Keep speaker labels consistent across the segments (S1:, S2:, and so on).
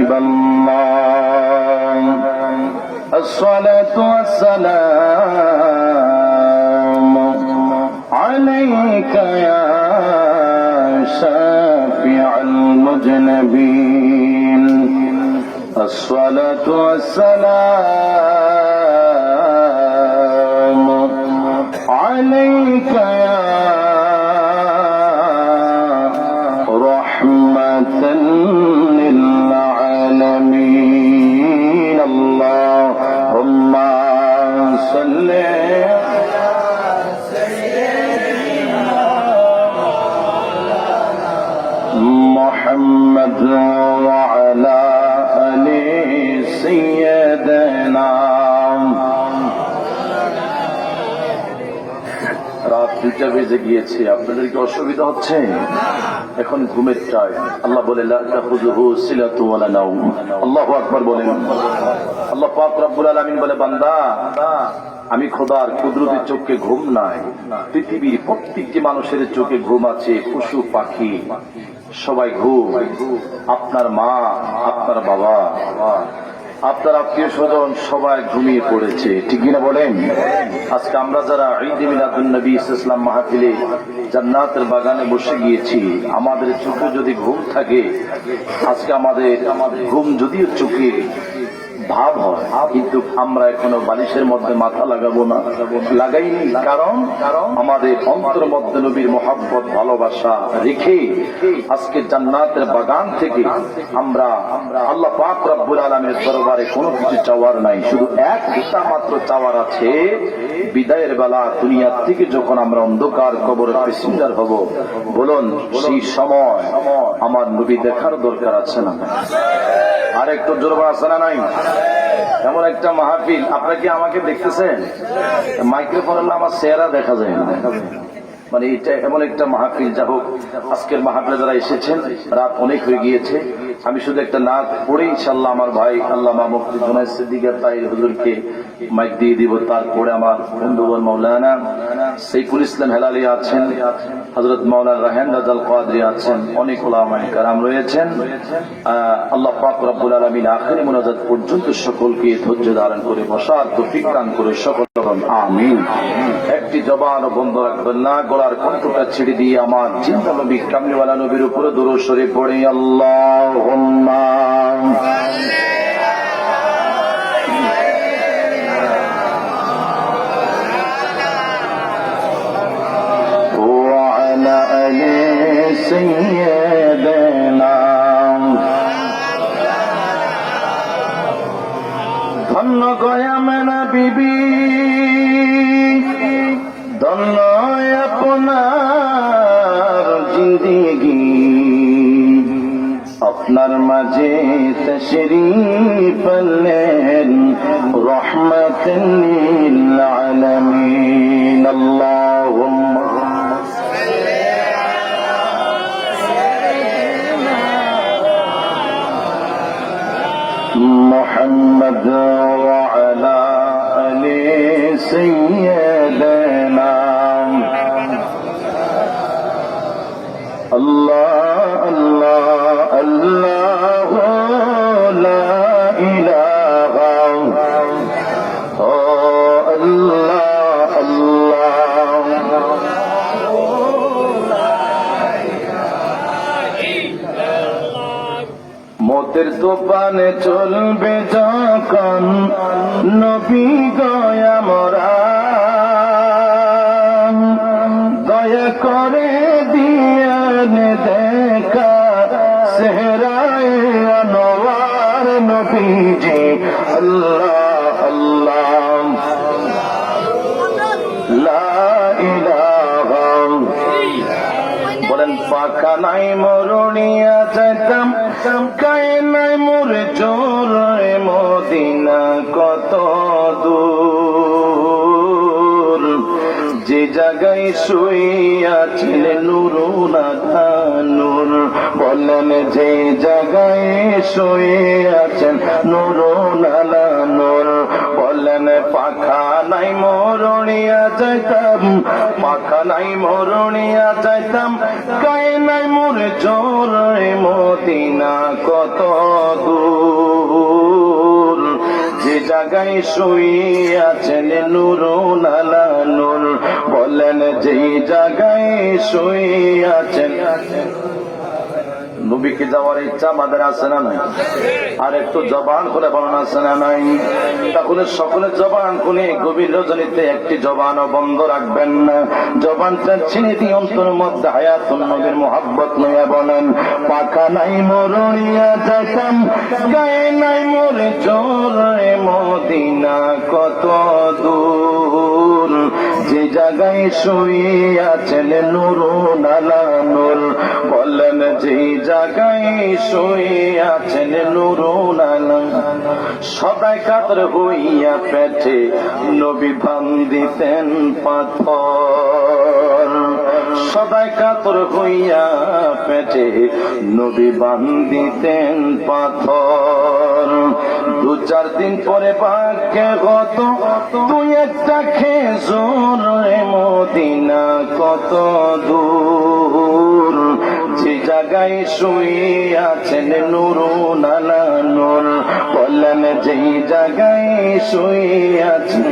S1: حبيب الله الصلاة والسلام عليك يا شافع المذنبين الصلاة والسلام عليك يا رحمة للعالمين اللهم صل محمد وعلى آل سيدنا রাত 2টা বেজে গিয়েছে, আপনাদের কি অসুবিধা হচ্ছে? এখন ঘুমের টাইম। আল্লাহ বলে লা তাখুযুহু সিলাতু ওয়ালা নাওম। আল্লাহু আকবার বলেন। আল্লাহ পাক রব্বুল আলামিন বলে, বান্দা আমি খোদার কুদরতের চোখে ঘুম নাই। পৃথিবীর প্রত্যেকটি মানুষের চোখে ঘুম আছে, পশু পাখি সবাই ঘুম। আপনার মা, আপনার বাবা, আপনার আত্মীয় স্বজন সবাই ঘুমিয়ে পড়েছে, ঠিক কিনা বলেন? আজকে আমরা যারা ঈদ মিলাদুন নবী ইসলাম মাহফিলে জান্নাতের বাগানে বসে গিয়েছি, আমাদের চোখে যদি ঘুম থাকে, আজকে আমাদের ঘুম যদিও চোখে ভাব হয়, কিন্তু আমরা এখনো বালিশের মধ্যে মাথা লাগাবো না, লাগাইনি। কারণ আমাদের অন্তর মধ্যে নবীর মহব্বত ভালোবাসা রেখে আজকে জান্নাতের বাগান থেকে আমরা আল্লাহ পাক রব্বুল আলামিনের দরবারে কোনো কিছু চাওয়ার নাই, শুধু একটা মাত্র চাওয়ার আছে, বিদায়ের বেলা দুনিয়া থেকে যখন আমরা অন্ধকার কবরে প্যাসেঞ্জার হব, বলুন সেই সময় আমার নবী দেখার দরকার আছে না? আর একটু জোর আছে না নাই? এমন একটা মাহফিল, আপনারা কি আমাকে দেখতেছেন? মাইক্রোফোনে আমার চেহারা দেখা যায় না, মানে এটা এমন একটা মাহফিল। যা হোক, আজকের মাহফিলে যারা এসেছেন, রাত অনেক হয়ে গিয়েছে, আমি শুধু একটা নাচ পড়ে ইনশাআল্লাহ আমার ভাই আল্লামা মুফতি জুনায়েদ সিদ্দিক তাহির হুজুরকে মাইক দিয়ে দিব। তারপরে আমার বন্ধুগণ মাওলানা সাইফুল ইসলাম হেলালি আছেন, হযরত মাওলানা রায়হান রাজাল কাদরি আছেন, অনেক উলামায়ে কেরাম রয়েছেন। আল্লাহ পাক রব্বুল আলামিন আখিরি মুনাজাত পর্যন্ত সকলকে ধৈর্য ধারণ করে বসার তৌফিক দান করে সকল আমিন। একটি জবান বন্ধ রাখবেন না, গলার কণ্ঠটা ছেড়ে দিয়ে আমার জিন্দা নবী কামলিওয়ালা নবীর উপরে দুরূদ শরীফ পড়ে আল্লাহুম্মা ওয়া আলা আলি সাইয়্যিদিনা। ধন্য গয়ামেনা বিবি, ধন্য আপনার জিন্দেগি, আপনার মাঝে তশরীফ আনলেন রহমাতাল লিল আলামিন। আল্লাহুম্মা মুহাম্মাদ ওয়া আলা আলি সাইয়্যিদিনা। আল্লাহ আল্লাহ আল্লাহ লা ইলাহা ও আল্লাহ আল্লাহ। মতের তোফানে চলবে যখন নবী গয়া মোরা, দয়া করে দিয়েন দেখা চেহারায় আনোয়ার নবীজি। আল্লাহ আল্লাহ লা ইলাহা। বলেন পাখা নাই মরুনিয়া যাইতাম, গায়ে নাই মোর জোর, মদিনা কত দূর, যে জায়গায় শুইয়াছেন নুরুল আধা নূর। বলেন যে জায়গায় শুইয়াছেন নুরুল আলা নূর। বলেন পাখা নাই মরুনিয়া যাইতাম, পাখা নাই মরুনিয়া যাইতাম, গায়ে নাই মোর জোর, মদিনা কত দূর। জায়গায় শুইয়াছেন নূরুন আলা নূর, বলেন যেই জায়গায় শুইয়াছেন। নবীকে যাওয়ার ইচ্ছা আমাদের আছে না নাই? আর একটু জবান খুলে বলেন আছে না নাই? তাহলে সকলে জবান খুলে গভীর রজনীতে একটি জবানও বন্ধ রাখবেন না। জবানটা ছিনে দিয়ে অন্তরের মধ্যে হায়াতুন নবীর মোহাব্বত নিয়ে বলেন, পাকা নাই মরণিয়া যাইতাম, গায়ে নাই মোরে জোরে মদিনা কত দূর, যে জায়গায় শুইয়াছেন নূরুন আলা নূর, বলেন যে জায়গায় শুইয়াছেন নূরুন আলা। সদাই কাতর হইয়া পেটে নবী বান্ধিতেন পাথর, সদাই কাতর হইয়া পেটে নবী বান্ধিতেন পাথর। দু চার দিন পরে ভাগ্যে হতো তুই একটা খেজুর, মদিনা কত দূর, যে জায়গায় শুইয়াছেন নূরুন আলা নূর, বললেন যেই জায়গায় শুইয়াছেন,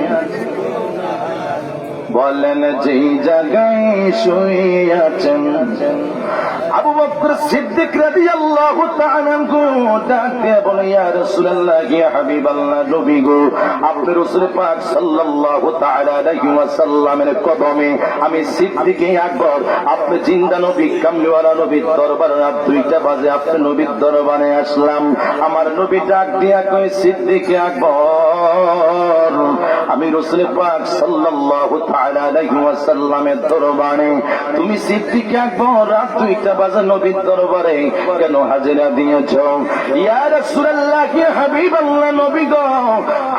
S1: বলেন যেই জায়গায় শুইয়াছেন। আবু বকর সিদ্দিক রাদিয়াল্লাহু তাআলা আনহু ডাক দিয়ে বলে, ইয়া রাসূলুল্লাহ, ইয়া হাবিবাল্লাহ, নবী গো, আপনি রাসূল পাক সাল্লাল্লাহু তাআলা আলাইহি ওয়াসাল্লামের কদমে আমি সিদ্দিক আকবর, আপনি জিন্দা নবী, কামলিওয়ালা নবীর দরবারে রাত 2টা বাজে আপনি নবীর দরবারে আসলাম। আমার নবী ডাক দিয়া কয়, সিদ্দিক আকবর, আমি রাসূল পাক সাল্লাল্লাহু তাআলা আলাইহি ওয়াসাল্লামের দরবারে, তুমি সিদ্দিক আকবর রাত 2টা বাজে নবীর দরবারে কেন হাজিরা দিয়েছো? ইয়া রাসূলুল্লাহ, ইয়া হাবিবাল্লাহ, নবী গো,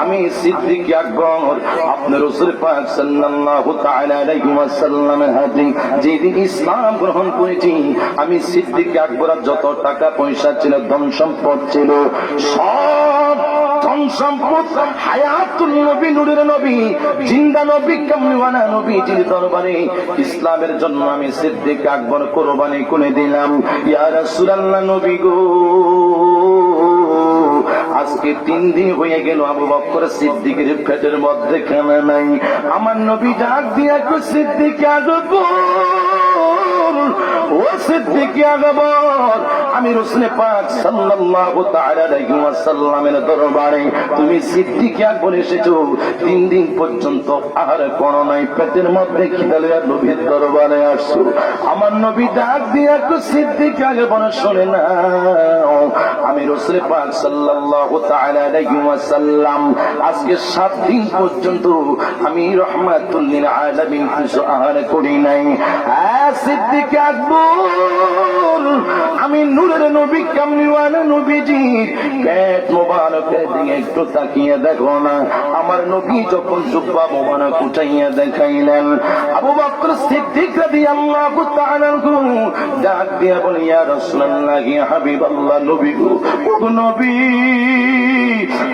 S1: আমি সিদ্দিক আকবর আপনি রাসূল পাক সাল্লাল্লাহু তাআলা আলাইহি ওয়াসাল্লামের হাতে যেদিন ইসলাম গ্রহণ করেছি, আমি সিদ্দিক আকবরের যত টাকা পয়সা ছিল, ধন সম্পদ ছিল, সব ধন সম্পদ হায়াতুল নবী, নূরের নবী, জিন্দা নবী, কামলিওয়ালা নবীজির দরবারে ইসলামের জন্য আমি সিদ্দিক আকবর কুরবানি করে দিলাম। ইয়া রাসূলুল্লাহ, নবী গো, আজকে 3 দিন হয়ে গেল আবু বকর সিদ্দিকের পেটের মধ্যে খানা নাই। আমার নবী ডাক দিয়া কই, সিদ্দিক আকবর, ও সিদ্দিক আকবর, আমি রাসূল পাক সাল্লাল্লাহু তাআলা আলাইহি ওয়াসাল্লামের দরবারে তুমি সিদ্দিক আকবর এসেছো, 3 দিন পর্যন্ত আহার করো নাই, পেটের মধ্যে খিদা লইয়া নবীর দরবারে আসছো। আমার নবী ডাক দিয়া কই, সিদ্দিক আকবর, শুনে না, আমি রাসূল পাক সাল্লাল্লাহু তাআলা আলাইহি ওয়াসাল্লাম আজকে 7 দিন পর্যন্ত আমি রাহমাতুল লিল আলামিন কিছু আহার করি নাই। সিদ্দিক আকবর, আমি নূরের নবী, কামলিওয়ালা নবীজির পেট মোবারকের দিকে একটু তাকিয়ে দেখো না। আমার নবী যখন জুব্বা মোবারক উঠাইয়া দেখাইলেন, আবু বকর সিদ্দিক রাদিয়াল্লাহু তাআলা আনহু ডাক দিয়া বলে, ইয়া রাসূলুল্লাহ, ইয়া হাবিবাল্লাহ, নবী গো, ও নবী,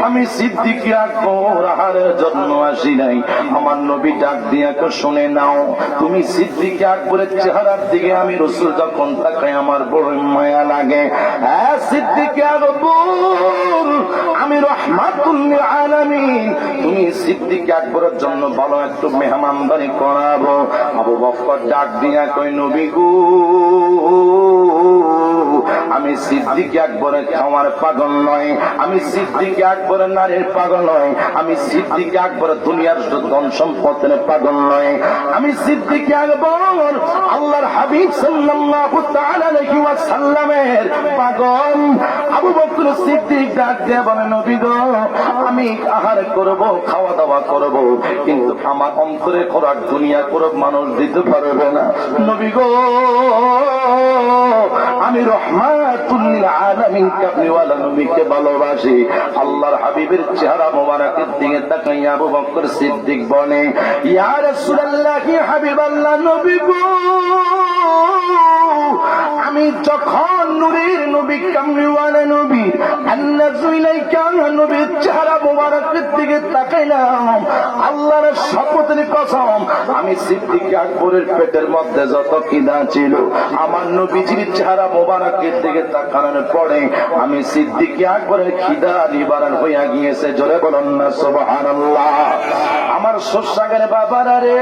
S1: আমি সিদ্দিক আকবর আহারের জন্য আসি নাই। আমার নবী ডাক দিয়া কো, শুনে নাও, তুমি সিদ্দিক আকবরের চেহারার দিকে আমি রাসূল যখন তাকাই আমার বড় মায়া লাগে। হ্যাঁ সিদ্দিক আকবর, আমি রাহমাতুল লিল আলামিন, তুমি সিদ্দিক আকবরের জন্য ভালো একটু মেহমানদারি করাবো। আবু বকর ডাক দিয়া কই, নবী গো, আমি সিদ্দিক আকবরের খাওয়ার পাগল নয়, আমি সিদ্দিক আকবরের নারীর পাগল নয়, আমি সিদ্দিক আকবরের দুনিয়ার ধন সম্পদের পাগল নয়, আমি সিদ্দিক আকবর আল্লাহর হাবিব সাল্লাল্লাহু তাআলা আলাইহি ওয়াসাল্লামের পাগল। আবু বকর সিদ্দিক ডাক দিয়ে বলে, নবী গো, আমি আহার করব, খাওয়া দাওয়া করব, কিন্তু আমার অন্তরে খোরাক দুনিয়া করব মানুষ দিতে পারবে না। নবী গো, আমি রাহমাতুল লিল আলামিন কামলিওয়ালা নবীকে ভালোবাসি। আল্লাহর হাবিবের চেহারা মোবারকের দিকে তাকাইয়া আবু বকর সিদ্দিক বলে, ইয়া রাসূলুল্লাহ, ইয়া হাবিবাল্লাহ, নবী গো, আমি যখন নূরের নবী, কামলিওয়ালা নবী, নাজুইলাইকা নবীর চেহারা মোবারকের দিকে তাকাইলাম, আল্লাহর শপথের কসম, আমি সিদ্দিক আকবরের পেটের মধ্যে যত খিদা ছিল, আমার নবীজির চেহারা মোবারকের দিকে তাকানোর পরে আমি সিদ্দিক আকবরের খিদা নিবারণ হইয়া গিয়েছে। জোরে বলুন না সুবহানাল্লাহ। আমার শস্যাগারে বাবারা রে,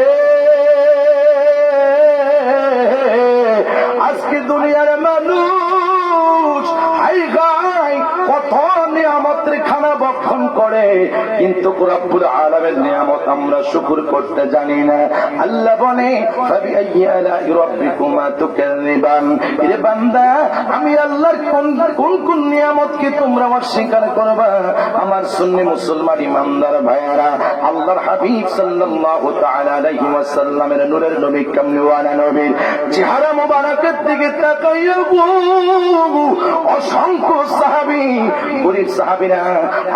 S1: আজকে দুনিয়ার মানুষ হাই গাই কত নিয়ামতের খানা ভক্ষণ করে, কিন্তু রব্বুল আলামিনের নিয়ামত আমরা শুকর করতে জানি না। আল্লাহ বলে ফাবিআইয়ি আলাই রাব্বিকুমা তুকাযিবান, এ বান্দা আমি আল্লাহর কোন কোন নিয়ামতকে তোমরা অস্বীকার করবা? আমার সুন্নি মুসলমান ইমানদার ভাইয়ারা, আল্লাহর হাবিব সাল্লাল্লাহু তাআলা আলাইহি ওয়াসাল্লামের নূরের নবী কামলিওয়ালা নবীর চেহারা মোবারকের দিকে তাকাইয়া অসংখ্য সাহাবী, গরীব সাহাবীরা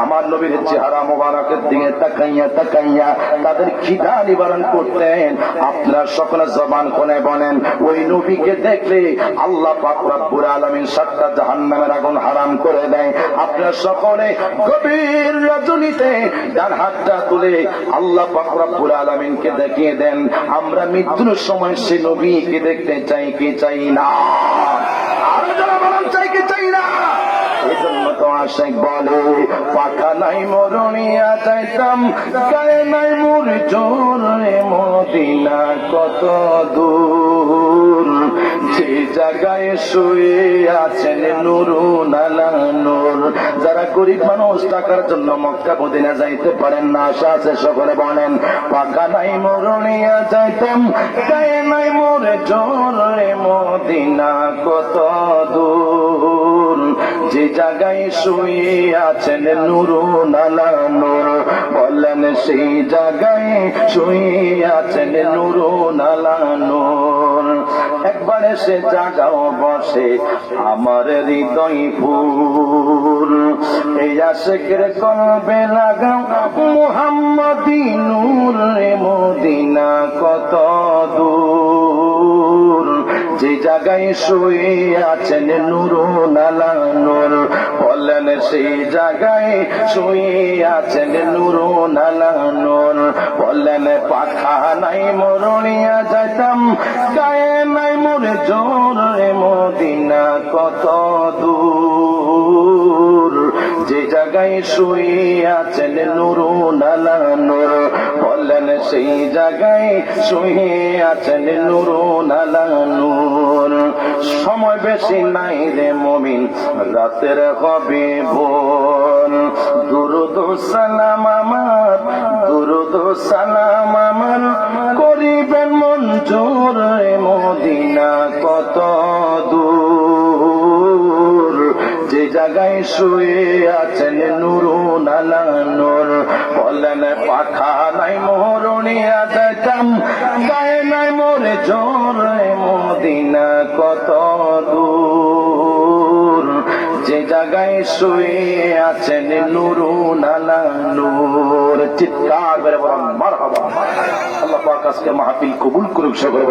S1: আমার নবীর চেহারা মোবারকের দিকে তাকাইয়া তাকাইয়া তাদের খিদা নিবারণ করতেন। আপনারা সকলে জবান কোনে বলেন, ওই নবীকে দেখলে আল্লাহ পাক রব্বুল আলামিন 7টা জাহান্নামের আগুন হারাম করে দেয়। আপনারা সকলে গভীর রজনীতে ডান হাতটা তুলে আল্লাহ পাক রব্বুল আলামিনকে দেখিয়ে দেন, আমরা মৃত্যুর সময় সেই নবীকে দেখতে চাই কি চাই না? আরো যারা বলেন চাই কি চাই না? এজন্য তো আশিক বলে, পাখা নাই মরণিয়া চাইতাম, গায়ে নাই মোর জোর, মদিনা কত দূর, যে জায়গায় শুয়ে আছেন নুরুন আলা নূর। যারা গরিব মানুষ টাকার জন্য মক্কা মদিনা যাইতে পারেন না, আশা আছে সকলে বলেন, পাখা নাই মরণিয়া চাইতাম, গায়ে নাই মোর জোর, মদিনা কত দূর, যে জায়গায় শুয়ে আছেন নুরুন আলা নূর। বলেন সেই জায়গায় শুয়ে আছেন নুরুন আলা নূর। একবার এসে জাগাও বসে আমার হৃদয় ফুল, এই আশিকের কলবে লাগাও মুহাম্মদী নূর, মদিনা কত দূর, যে জায়গায় শুয়ে আছেন নুরুন আলা নূর। বলেন সেই জায়গায় শুয়ে আছেন নুরুন আলা নূর। বলেন পাখা নাই মরণিয়া যাইতাম, গায়ে নাই মোরে জোর, মদিনা কত দূর, যে জায়গায় শুয়ে আছেন নুরুন আলা নূর। বলেন সেই জায়গায় শুয়ে আছেন নুরুন আলা নূর। সময় বেশি নাই রে মুমিন, রাতের হবে ভোর, দুরুদ সালাম আমার, দুরুদ সালাম আমার করিবেন মঞ্জুর, মদিনা কত দূর, যে জায়গায় শুয়ে আছেন নুরুন আলা নূর। বলেন পাখা নাই মরণিয়া যাইতাম, গায়ে নাই মোরে জোর, মদিনা কত দূর, যে জায়গায় শুয়ে আছেন নুরুন আলা নূর। চিৎকার করে বলেন মারহাবা। আল্লাহ পাক আজকে মাহফিল কবুল করুক সকলে।